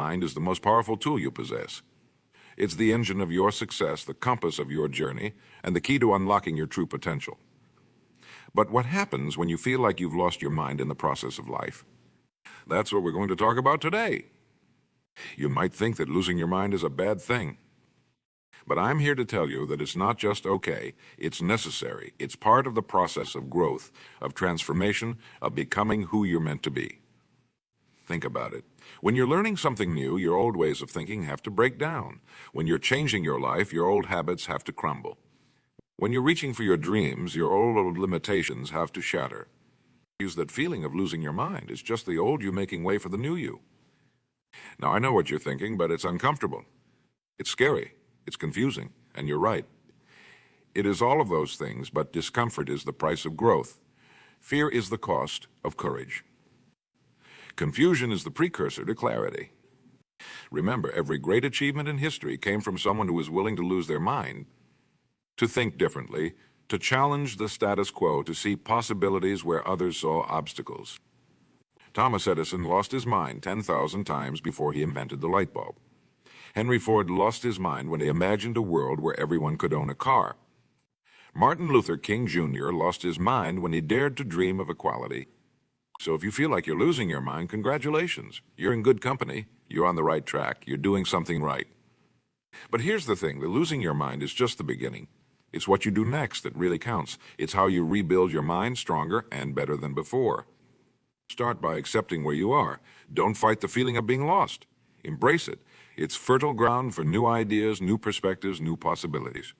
mind is the most powerful tool you possess. It's the engine of your success, the compass of your journey, and the key to unlocking your true potential. But what happens when you feel like you've lost your mind in the process of life? That's what we're going to talk about today. You might think that losing your mind is a bad thing. But I'm here to tell you that it's not just okay, it's necessary. It's part of the process of growth, of transformation, of becoming who you're meant to be. Think about it. When you're learning something new, your old ways of thinking have to break down. When you're changing your life, your old habits have to crumble. When you're reaching for your dreams, your old limitations have to shatter. Use that feeling of losing your mind. It's just the old you making way for the new you. Now, I know what you're thinking, but it's uncomfortable. It's scary. It's confusing. And you're right. It is all of those things, but discomfort is the price of growth. Fear is the cost of courage. Confusion is the precursor to clarity. Remember, every great achievement in history came from someone who was willing to lose their mind, to think differently, to challenge the status quo, to see possibilities where others saw obstacles. Thomas Edison lost his mind 10,000 times before he invented the light bulb. Henry Ford lost his mind when he imagined a world where everyone could own a car. Martin Luther King Jr. lost his mind when he dared to dream of equality. So if you feel like you're losing your mind, congratulations. You're in good company. You're on the right track. You're doing something right. But here's the thing, the losing your mind is just the beginning. It's what you do next that really counts. It's how you rebuild your mind stronger and better than before. Start by accepting where you are. Don't fight the feeling of being lost. Embrace it. It's fertile ground for new ideas, new perspectives, new possibilities.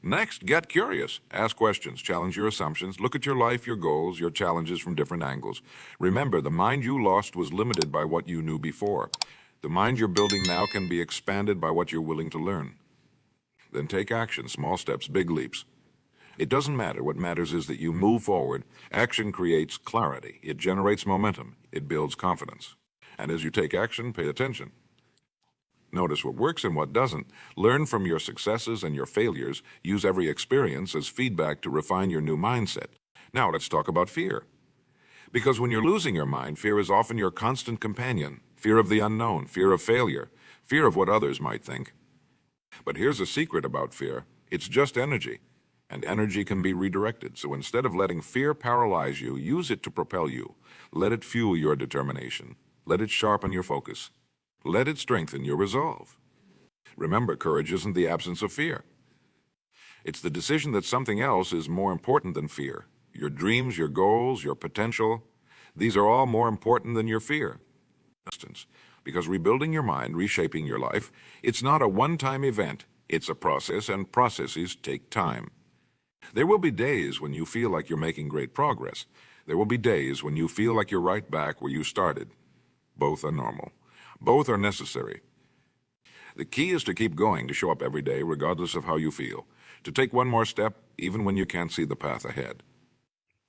Next, get curious. Ask questions, challenge your assumptions, look at your life, your goals, your challenges from different angles. Remember, the mind you lost was limited by what you knew before. The mind you're building now can be expanded by what you're willing to learn. Then take action, small steps, big leaps. It doesn't matter. What matters is that you move forward. Action creates clarity. It generates momentum. It builds confidence. And as you take action, pay attention. Notice what works and what doesn't. Learn from your successes and your failures. Use every experience as feedback to refine your new mindset. Now let's talk about fear. Because when you're losing your mind, fear is often your constant companion. Fear of the unknown, fear of failure, fear of what others might think. But here's a secret about fear. It's just energy, and energy can be redirected. So instead of letting fear paralyze you, use it to propel you. Let it fuel your determination. Let it sharpen your focus. Let it strengthen your resolve. Remember, courage isn't the absence of fear. It's the decision that something else is more important than fear. Your dreams, your goals, your potential, these are all more important than your fear. Because rebuilding your mind, reshaping your life, it's not a one-time event. It's a process, and processes take time. There will be days when you feel like you're making great progress. There will be days when you feel like you're right back where you started. Both are normal. Both are necessary. The key is to keep going, to show up every day, regardless of how you feel, to take one more step, even when you can't see the path ahead.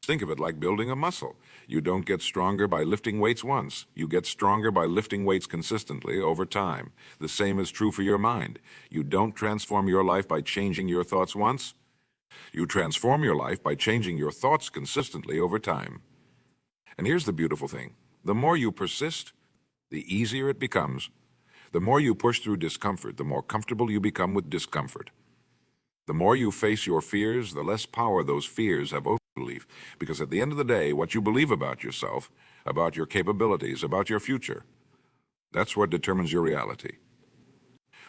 Think of it like building a muscle. You don't get stronger by lifting weights once. You get stronger by lifting weights consistently over time. The same is true for your mind. You don't transform your life by changing your thoughts once. You transform your life by changing your thoughts consistently over time. And here's the beautiful thing. The more you persist, the easier it becomes. The more you push through discomfort, the more comfortable you become with discomfort. The more you face your fears, the less power those fears have over belief. Because at the end of the day, what you believe about yourself, about your capabilities, about your future, that's what determines your reality.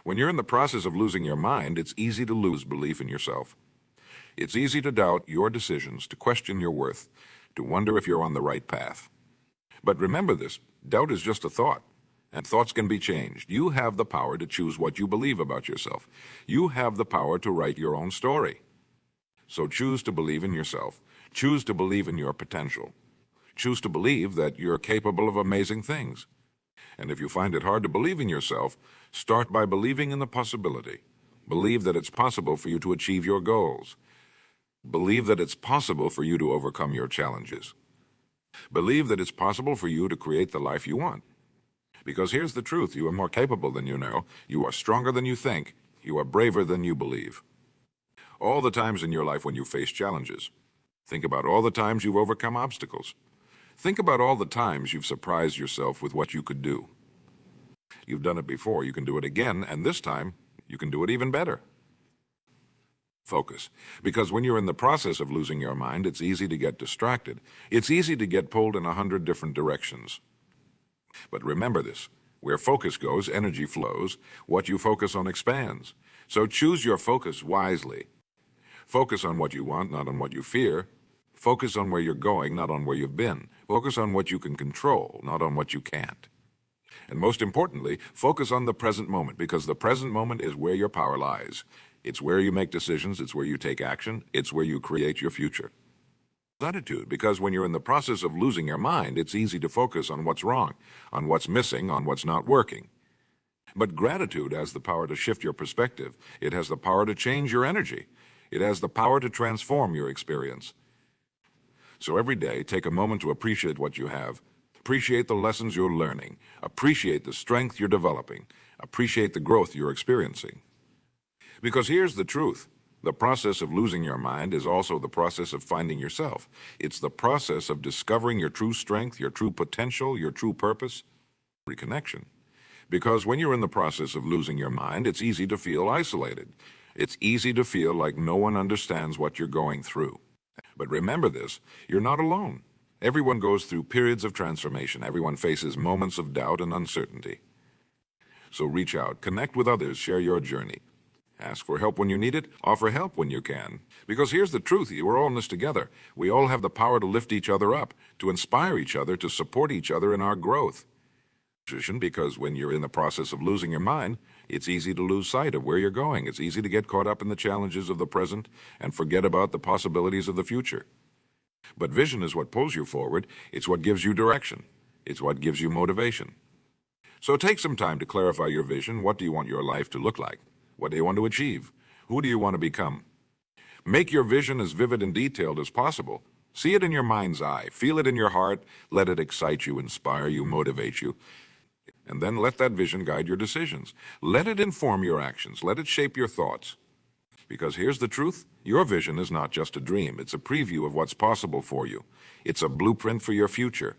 When you're in the process of losing your mind, it's easy to lose belief in yourself. It's easy to doubt your decisions, to question your worth, to wonder if you're on the right path. But remember this, doubt is just a thought, and thoughts can be changed. You have the power to choose what you believe about yourself. You have the power to write your own story. So choose to believe in yourself. Choose to believe in your potential. Choose to believe that you're capable of amazing things. And if you find it hard to believe in yourself, start by believing in the possibility. Believe that it's possible for you to achieve your goals. Believe that it's possible for you to overcome your challenges. Believe that it's possible for you to create the life you want. Because here's the truth, you are more capable than you know. You are stronger than you think. You are braver than you believe. All the times in your life when you face challenges. Think about all the times you've overcome obstacles. Think about all the times you've surprised yourself with what you could do. You've done it before, you can do it again, and this time, you can do it even better. Focus. Because when you're in the process of losing your mind, it's easy to get distracted. It's easy to get pulled in 100 different directions. But remember this, where focus goes, energy flows. What you focus on expands. So choose your focus wisely. Focus on what you want, not on what you fear. Focus on where you're going, not on where you've been. Focus on what you can control, not on what you can't. And most importantly, focus on the present moment, because the present moment is where your power lies. It's where you make decisions, it's where you take action, it's where you create your future. Attitude, because when you're in the process of losing your mind, it's easy to focus on what's wrong, on what's missing, on what's not working. But gratitude has the power to shift your perspective. It has the power to change your energy. It has the power to transform your experience. So every day, take a moment to appreciate what you have. Appreciate the lessons you're learning. Appreciate the strength you're developing. Appreciate the growth you're experiencing. Because here's the truth. The process of losing your mind is also the process of finding yourself. It's the process of discovering your true strength, your true potential, your true purpose, reconnection. Because when you're in the process of losing your mind, it's easy to feel isolated. It's easy to feel like no one understands what you're going through. But remember this, you're not alone. Everyone goes through periods of transformation. Everyone faces moments of doubt and uncertainty. So reach out, connect with others, share your journey. Ask for help when you need it, offer help when you can. Because here's the truth, we're all in this together. We all have the power to lift each other up, to inspire each other, to support each other in our growth. Because when you're in the process of losing your mind, it's easy to lose sight of where you're going. It's easy to get caught up in the challenges of the present and forget about the possibilities of the future. But vision is what pulls you forward. It's what gives you direction. It's what gives you motivation. So take some time to clarify your vision. What do you want your life to look like? What do you want to achieve? Who do you want to become? Make your vision as vivid and detailed as possible. See it in your mind's eye. Feel it in your heart. Let it excite you, inspire you, motivate you. And then let that vision guide your decisions. Let it inform your actions. Let it shape your thoughts. Because here's the truth. Your vision is not just a dream. It's a preview of what's possible for you. It's a blueprint for your future.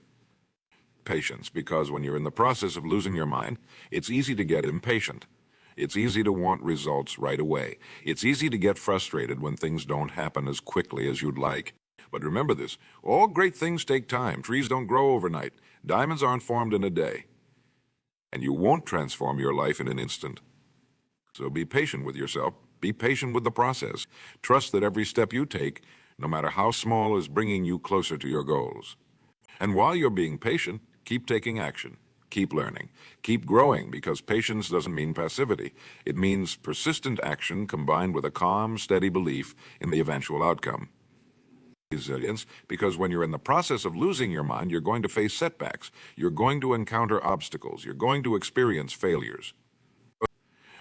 Patience, because when you're in the process of losing your mind, it's easy to get impatient. It's easy to want results right away. It's easy to get frustrated when things don't happen as quickly as you'd like. But remember this, all great things take time. Trees don't grow overnight. Diamonds aren't formed in a day. And you won't transform your life in an instant. So be patient with yourself. Be patient with the process. Trust that every step you take, no matter how small, is bringing you closer to your goals. And while you're being patient, keep taking action. Keep learning. Keep growing, because patience doesn't mean passivity. It means persistent action combined with a calm, steady belief in the eventual outcome. Resilience, because when you're in the process of losing your mind, you're going to face setbacks. You're going to encounter obstacles. You're going to experience failures.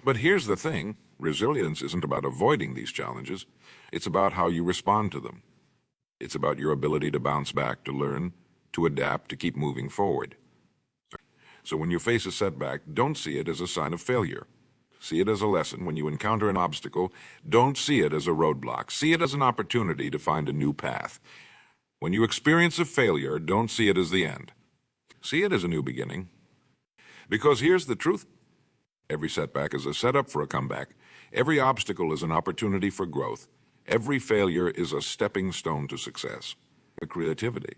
But here's the thing, resilience isn't about avoiding these challenges. It's about how you respond to them. It's about your ability to bounce back, to learn, to adapt, to keep moving forward. So when you face a setback, don't see it as a sign of failure. See it as a lesson. When you encounter an obstacle, don't see it as a roadblock. See it as an opportunity to find a new path. When you experience a failure, don't see it as the end. See it as a new beginning. Because here's the truth. Every setback is a setup for a comeback. Every obstacle is an opportunity for growth. Every failure is a stepping stone to success. Creativity.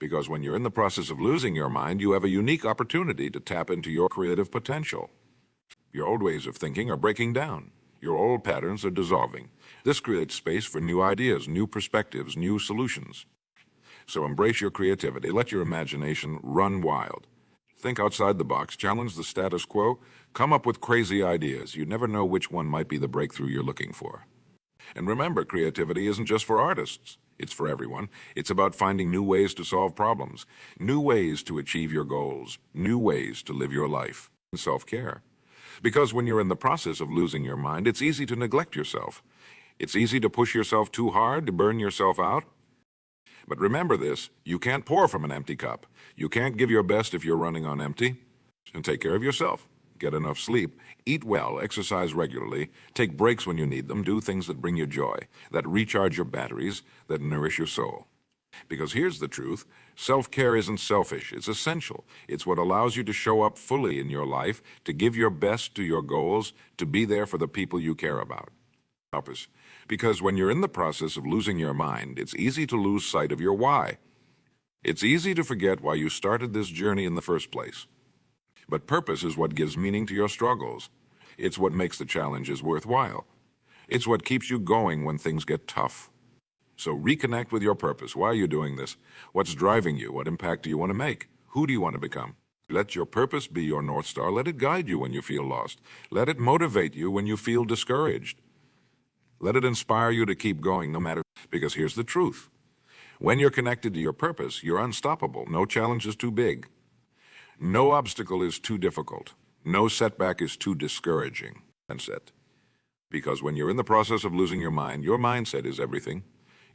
Because when you're in the process of losing your mind, you have a unique opportunity to tap into your creative potential. Your old ways of thinking are breaking down. Your old patterns are dissolving. This creates space for new ideas, new perspectives, new solutions. So embrace your creativity. Let your imagination run wild. Think outside the box, challenge the status quo, come up with crazy ideas. You never know which one might be the breakthrough you're looking for. And remember, creativity isn't just for artists. It's for everyone. It's about finding new ways to solve problems, new ways to achieve your goals, new ways to live your life. Self-care. Because when you're in the process of losing your mind, it's easy to neglect yourself. It's easy to push yourself too hard, to burn yourself out. But remember this, you can't pour from an empty cup. You can't give your best if you're running on empty. And take care of yourself. Get enough sleep. Eat well, exercise regularly, take breaks when you need them, do things that bring you joy, that recharge your batteries, that nourish your soul. Because here's the truth, Self-care isn't selfish, it's essential. It's what allows you to show up fully in your life, to give your best to your goals, to be there for the people you care about. Purpose. Because when you're in the process of losing your mind, it's easy to lose sight of your why. It's easy to forget why you started this journey in the first place. But purpose is what gives meaning to your struggles. It's what makes the challenges worthwhile. It's what keeps you going when things get tough. So reconnect with your purpose. Why are you doing this? What's driving you? What impact do you want to make? Who do you want to become? Let your purpose be your North Star. Let it guide you when you feel lost. Let it motivate you when you feel discouraged. Let it inspire you to keep going no matter, because here's the truth. When you're connected to your purpose, you're unstoppable. No challenge is too big. No obstacle is too difficult. No setback is too discouraging. Mindset. Because when you're in the process of losing your mindset is everything.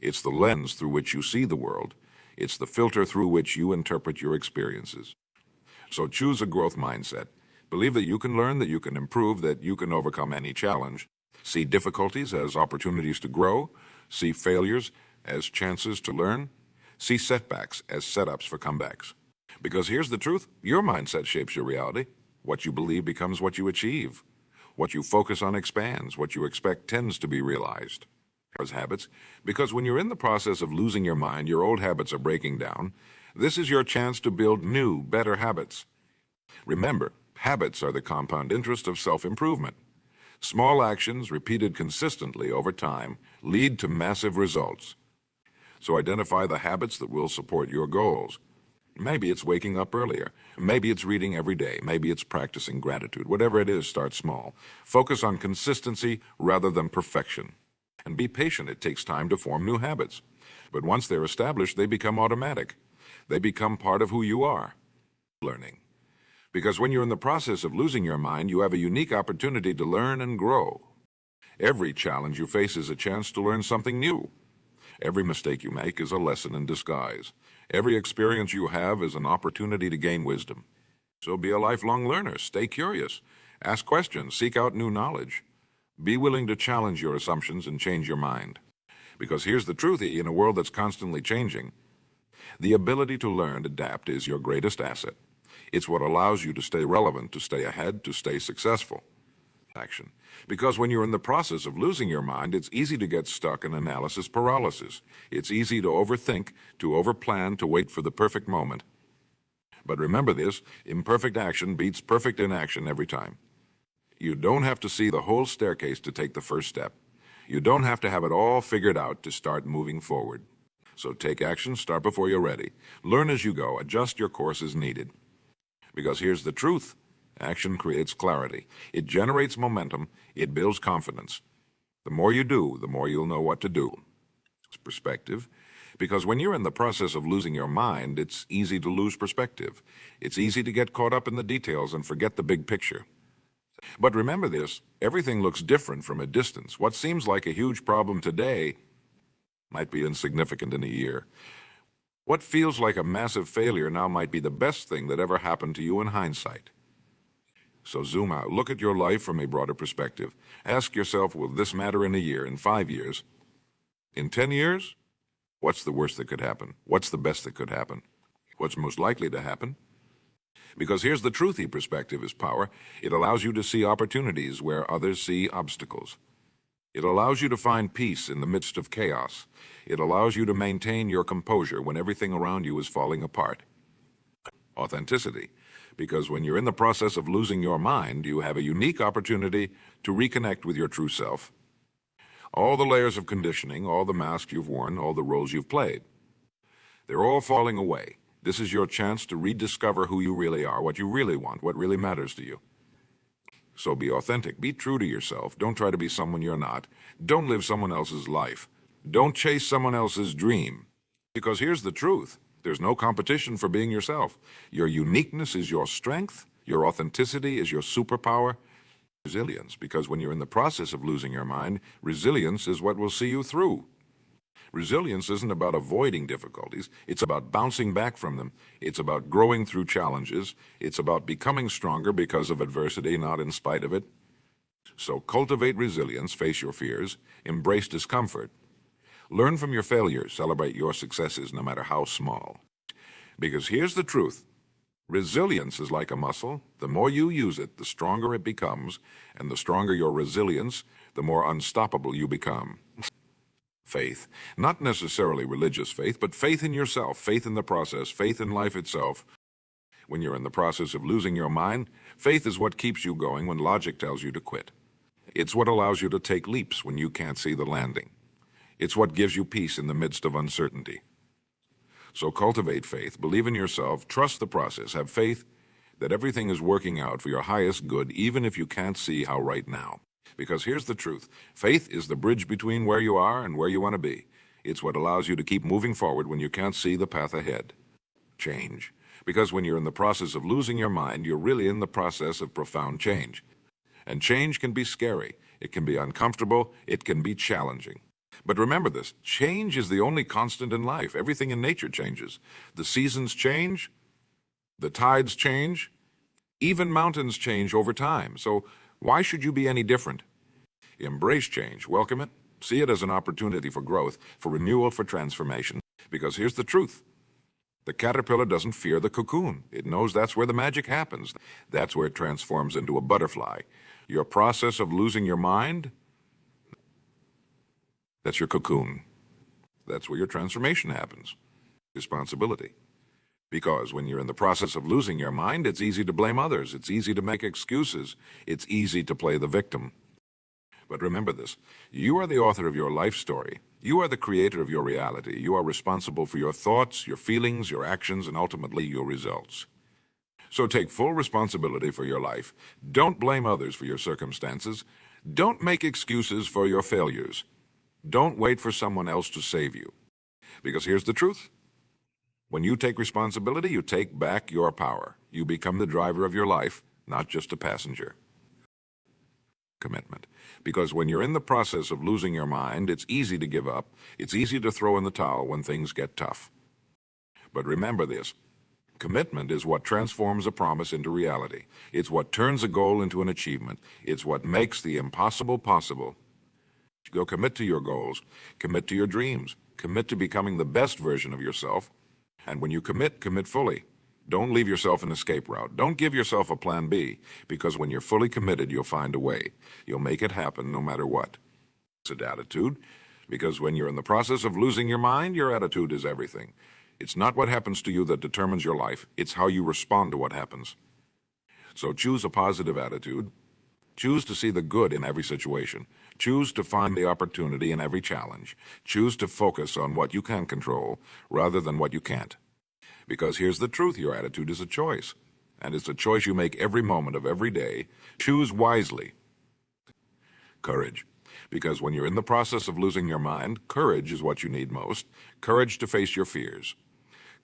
It's the lens through which you see the world. It's the filter through which you interpret your experiences. So choose a growth mindset. Believe that you can learn, that you can improve, that you can overcome any challenge. See difficulties as opportunities to grow. See failures as chances to learn. See setbacks as setups for comebacks. Because here's the truth, your mindset shapes your reality. What you believe becomes what you achieve. What you focus on expands. What you expect tends to be realized. As habits, because when you're in the process of losing your mind, your old habits are breaking down. This is your chance to build new, better habits. Remember, habits are the compound interest of self-improvement. Small actions repeated consistently over time lead to massive results. So identify the habits that will support your goals. Maybe it's waking up earlier. Maybe it's reading every day. Maybe it's practicing gratitude. Whatever it is, start small. Focus on consistency rather than perfection. And be patient. It takes time to form new habits. But once they're established, they become automatic. They become part of who you are. Learning. Because when you're in the process of losing your mind, you have a unique opportunity to learn and grow. Every challenge you face is a chance to learn something new. Every mistake you make is a lesson in disguise. Every experience you have is an opportunity to gain wisdom. So be a lifelong learner. Stay curious. Ask questions. Seek out new knowledge. Be willing to challenge your assumptions and change your mind. Because here's the truth, in a world that's constantly changing, the ability to learn, adapt is your greatest asset. It's what allows you to stay relevant, to stay ahead, to stay successful. Action. Because when you're in the process of losing your mind, it's easy to get stuck in analysis paralysis. It's easy to overthink, to overplan, to wait for the perfect moment. But remember this, imperfect action beats perfect inaction every time. You don't have to see the whole staircase to take the first step. You don't have to have it all figured out to start moving forward. So take action, start before you're ready. Learn as you go, adjust your course as needed. Because here's the truth. Action creates clarity. It generates momentum. It builds confidence. The more you do, the more you'll know what to do. It's perspective. Because when you're in the process of losing your mind, it's easy to lose perspective. It's easy to get caught up in the details and forget the big picture. But remember this, everything looks different from a distance. What seems like a huge problem today might be insignificant in a year. What feels like a massive failure now might be the best thing that ever happened to you in hindsight. So zoom out, look at your life from a broader perspective. Ask yourself, will this matter in a year, in 5 years? In 10 years? What's the worst that could happen? What's the best that could happen? What's most likely to happen? Because here's the truthy perspective is power. It allows you to see opportunities where others see obstacles. It allows you to find peace in the midst of chaos. It allows you to maintain your composure when everything around you is falling apart. Authenticity. Because when you're in the process of losing your mind, you have a unique opportunity to reconnect with your true self. All the layers of conditioning, all the masks you've worn, all the roles you've played, they're all falling away. This is your chance to rediscover who you really are, what you really want, what really matters to you. So be authentic. Be true to yourself. Don't try to be someone you're not. Don't live someone else's life. Don't chase someone else's dream. Because here's the truth. There's no competition for being yourself. Your uniqueness is your strength. Your authenticity is your superpower. Resilience, because when you're in the process of losing your mind, resilience is what will see you through. Resilience isn't about avoiding difficulties. It's about bouncing back from them. It's about growing through challenges. It's about becoming stronger because of adversity, not in spite of it. So cultivate resilience, face your fears, embrace discomfort. Learn from your failures, celebrate your successes no matter how small. Because here's the truth. Resilience is like a muscle. The more you use it, the stronger it becomes, and the stronger your resilience, the more unstoppable you become. Faith, not necessarily religious faith, but faith in yourself, faith in the process, faith in life itself. When you're in the process of losing your mind, faith is what keeps you going when logic tells you to quit. It's what allows you to take leaps when you can't see the landing. It's what gives you peace in the midst of uncertainty. So cultivate faith, believe in yourself, trust the process, have faith that everything is working out for your highest good, even if you can't see how right now. Because here's the truth. Faith is the bridge between where you are and where you want to be. It's what allows you to keep moving forward when you can't see the path ahead. Change. Because when you're in the process of losing your mind, you're really in the process of profound change. And change can be scary. It can be uncomfortable. It can be challenging. But remember this, change is the only constant in life. Everything in nature changes. The seasons change, the tides change, even mountains change over time. So why should you be any different? Embrace change, welcome it, see it as an opportunity for growth, for renewal, for transformation. Because here's the truth. The caterpillar doesn't fear the cocoon. It knows that's where the magic happens. That's where it transforms into a butterfly. Your process of losing your mind, that's your cocoon. That's where your transformation happens. Responsibility. Because when you're in the process of losing your mind, it's easy to blame others. It's easy to make excuses. It's easy to play the victim. But remember this, you are the author of your life story. You are the creator of your reality. You are responsible for your thoughts, your feelings, your actions, and ultimately your results. So take full responsibility for your life. Don't blame others for your circumstances. Don't make excuses for your failures. Don't wait for someone else to save you. Because here's the truth. When you take responsibility, you take back your power. You become the driver of your life, not just a passenger. Commitment. Because when you're in the process of losing your mind, it's easy to give up. It's easy to throw in the towel when things get tough. But remember this. Commitment is what transforms a promise into reality. It's what turns a goal into an achievement. It's what makes the impossible possible. Go commit to your goals, commit to your dreams, commit to becoming the best version of yourself. And when you commit, commit fully. Don't leave yourself an escape route. Don't give yourself a plan B, because when you're fully committed, you'll find a way. You'll make it happen no matter what. It's an attitude, because when you're in the process of losing your mind, your attitude is everything. It's not what happens to you that determines your life. It's how you respond to what happens. So choose a positive attitude. Choose to see the good in every situation. Choose to find the opportunity in every challenge. Choose to focus on what you can control rather than what you can't. Because here's the truth, your attitude is a choice. And it's a choice you make every moment of every day. Choose wisely. Courage. Because when you're in the process of losing your mind, courage is what you need most. Courage to face your fears.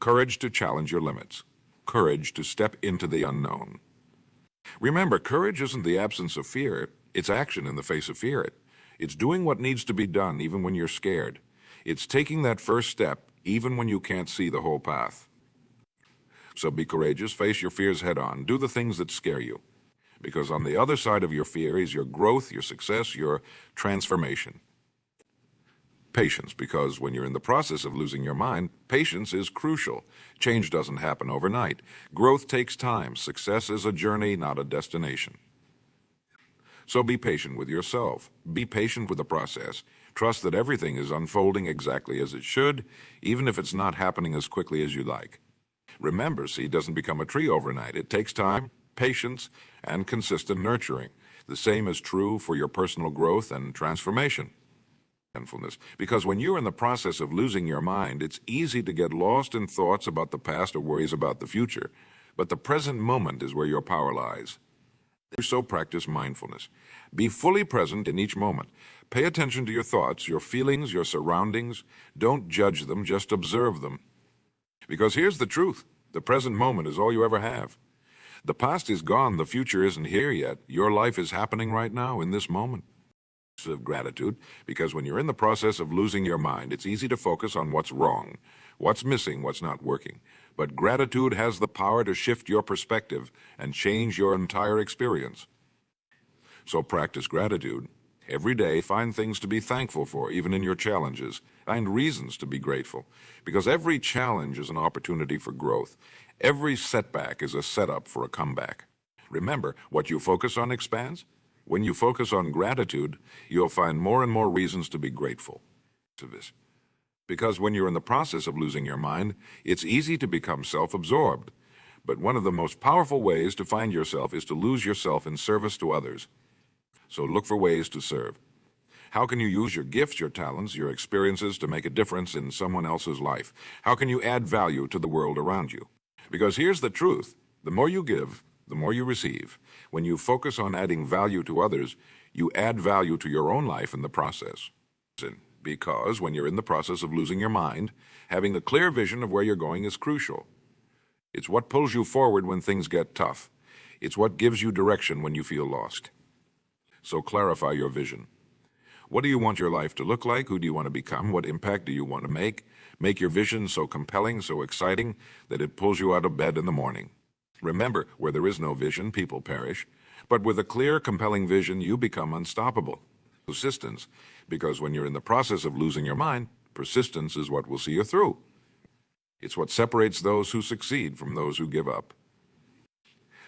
Courage to challenge your limits. Courage to step into the unknown. Remember, courage isn't the absence of fear. It's action in the face of fear. It's doing what needs to be done even when you're scared. It's taking that first step even when you can't see the whole path. So be courageous, face your fears head on, do the things that scare you. Because on the other side of your fear is your growth, your success, your transformation. Patience, because when you're in the process of losing your mind, patience is crucial. Change doesn't happen overnight. Growth takes time. Success is a journey, not a destination. So be patient with yourself. Be patient with the process. Trust that everything is unfolding exactly as it should, even if it's not happening as quickly as you'd like. Remember, seed doesn't become a tree overnight. It takes time, patience, and consistent nurturing. The same is true for your personal growth and transformation. Because when you're in the process of losing your mind, it's easy to get lost in thoughts about the past or worries about the future. But the present moment is where your power lies. So practice mindfulness. Be fully present in each moment. Pay attention to your thoughts, your feelings, your surroundings. Don't judge them, just observe them. Because here's the truth. The present moment is all you ever have. The past is gone. The future isn't here yet. Your life is happening right now in this moment. Of gratitude, because when you're in the process of losing your mind, it's easy to focus on what's wrong, what's missing, what's not working. But gratitude has the power to shift your perspective and change your entire experience. So practice gratitude. Every day, find things to be thankful for, even in your challenges. Find reasons to be grateful, because every challenge is an opportunity for growth. Every setback is a setup for a comeback. Remember, what you focus on expands. When you focus on gratitude, you'll find more and more reasons to be grateful to this. Because when you're in the process of losing your mind, it's easy to become self-absorbed. But one of the most powerful ways to find yourself is to lose yourself in service to others. So look for ways to serve. How can you use your gifts, your talents, your experiences to make a difference in someone else's life? How can you add value to the world around you? Because here's the truth. The more you give, the more you receive. When you focus on adding value to others, you add value to your own life in the process. Because when you're in the process of losing your mind, having a clear vision of where you're going is crucial. It's what pulls you forward when things get tough. It's what gives you direction when you feel lost. So clarify your vision. What do you want your life to look like? Who do you want to become? What impact do you want to make? Make your vision so compelling, so exciting, that it pulls you out of bed in the morning. Remember, where there is no vision, people perish. But with a clear, compelling vision, you become unstoppable. Persistence, because when you're in the process of losing your mind, persistence is what will see you through. It's what separates those who succeed from those who give up.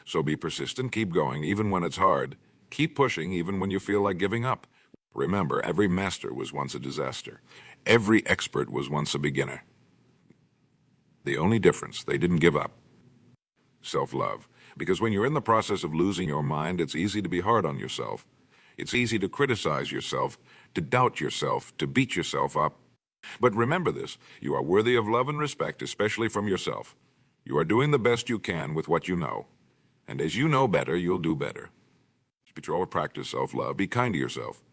So be persistent, keep going, even when it's hard. Keep pushing, even when you feel like giving up. Remember, every master was once a disaster. Every expert was once a beginner. The only difference, they didn't give up. Self-love. Because when you're in the process of losing your mind, it's easy to be hard on yourself. It's easy to criticize yourself, to doubt yourself, to beat yourself up. But remember this, you are worthy of love and respect, especially from yourself. You are doing the best you can with what you know. And as you know better, you'll do better. Or practice self-love. Be kind to yourself.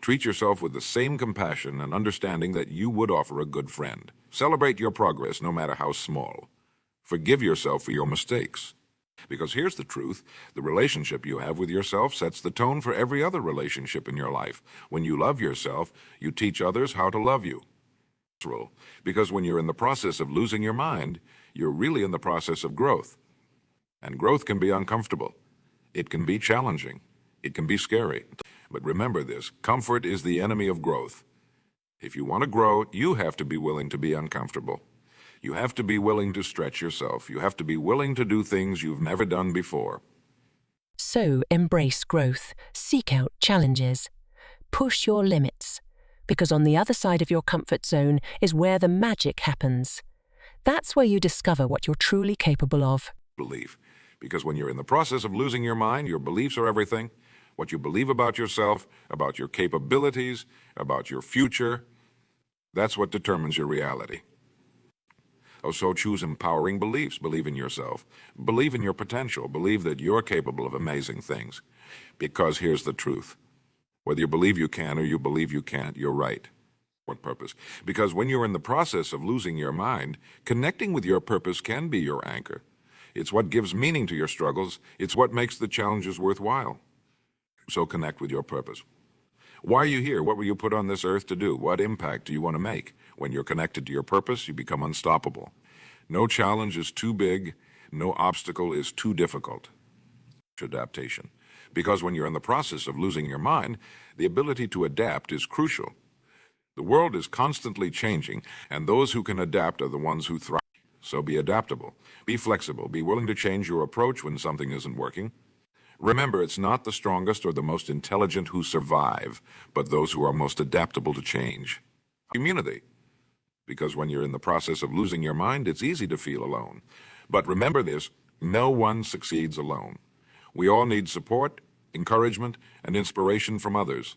Treat yourself with the same compassion and understanding that you would offer a good friend. Celebrate your progress, no matter how small. Forgive yourself for your mistakes. Because here's the truth, the relationship you have with yourself sets the tone for every other relationship in your life. When you love yourself, you teach others how to love you. Because when you're in the process of losing your mind, you're really in the process of growth. And growth can be uncomfortable. It can be challenging. It can be scary. But remember this, comfort is the enemy of growth. If you want to grow, you have to be willing to be uncomfortable. You have to be willing to stretch yourself. You have to be willing to do things you've never done before. So embrace growth, seek out challenges, push your limits, because on the other side of your comfort zone is where the magic happens. That's where you discover what you're truly capable of. Belief. Because when you're in the process of losing your mind, your beliefs are everything. What you believe about yourself, about your capabilities, about your future, that's what determines your reality. So choose empowering beliefs. Believe in yourself. Believe in your potential. Believe that you're capable of amazing things. Because here's the truth. Whether you believe you can or you believe you can't, you're right. What purpose? Because when you're in the process of losing your mind, connecting with your purpose can be your anchor. It's what gives meaning to your struggles. It's what makes the challenges worthwhile. So connect with your purpose. Why are you here? What were you put on this earth to do? What impact do you want to make? When you're connected to your purpose, you become unstoppable. No challenge is too big. No obstacle is too difficult. Adaptation. Because when you're in the process of losing your mind, the ability to adapt is crucial. The world is constantly changing, and those who can adapt are the ones who thrive. So be adaptable. Be flexible. Be willing to change your approach when something isn't working. Remember, it's not the strongest or the most intelligent who survive, but those who are most adaptable to change. Community. Because when you're in the process of losing your mind, it's easy to feel alone. But remember this, no one succeeds alone. We all need support, encouragement, and inspiration from others.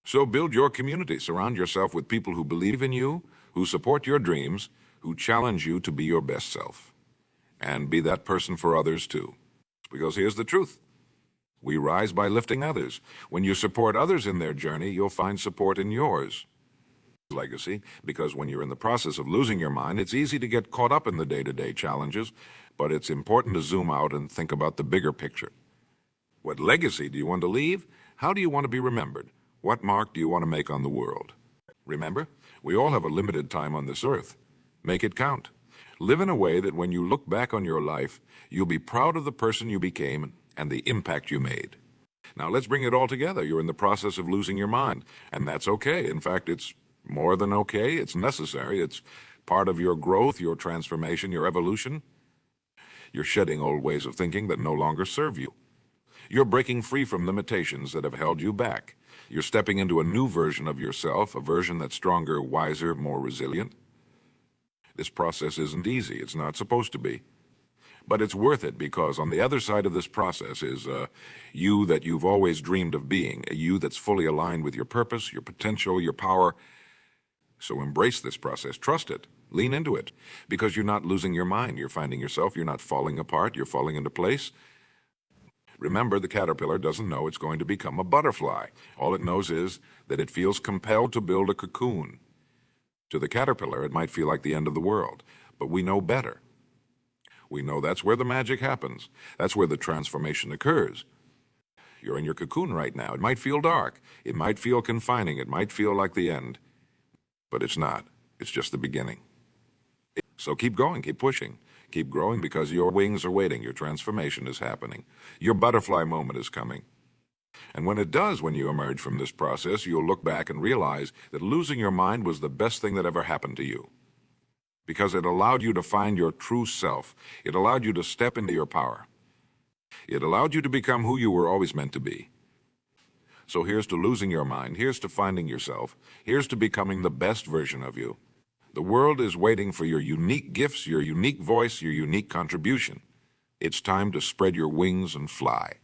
So build your community. Surround yourself with people who believe in you, who support your dreams, who challenge you to be your best self. And be that person for others too. Because here's the truth. We rise by lifting others. When you support others in their journey, you'll find support in yours. Legacy, because when you're in the process of losing your mind, it's easy to get caught up in the day-to-day challenges, but it's important to zoom out and think about the bigger picture. What legacy do you want to leave? How do you want to be remembered? What mark do you want to make on the world? Remember, we all have a limited time on this earth. Make it count. Live in a way that when you look back on your life, you'll be proud of the person you became and the impact you made. Now let's bring it all together. You're in the process of losing your mind, and that's okay. In fact, it's more than okay. It's necessary. It's part of your growth, your transformation, your evolution. You're shedding old ways of thinking that no longer serve you. You're breaking free from limitations that have held you back. You're stepping into a new version of yourself, a version that's stronger, wiser, more resilient. This process isn't easy. It's not supposed to be. But it's worth it because on the other side of this process is you that you've always dreamed of being, a you that's fully aligned with your purpose, your potential, your power. So embrace this process. Trust it. Lean into it because you're not losing your mind. You're finding yourself. You're not falling apart. You're falling into place. Remember, the caterpillar doesn't know it's going to become a butterfly. All it knows is that it feels compelled to build a cocoon. To the caterpillar, it might feel like the end of the world, but we know better. We know that's where the magic happens. That's where the transformation occurs. You're in your cocoon right now. It might feel dark. It might feel confining. It might feel like the end. But it's not. It's just the beginning. So keep going. Keep pushing. Keep growing because your wings are waiting. Your transformation is happening. Your butterfly moment is coming. And when it does, when you emerge from this process, you'll look back and realize that losing your mind was the best thing that ever happened to you. Because it allowed you to find your true self. It allowed you to step into your power. It allowed you to become who you were always meant to be. So here's to losing your mind. Here's to finding yourself. Here's to becoming the best version of you. The world is waiting for your unique gifts, your unique voice, your unique contribution. It's time to spread your wings and fly.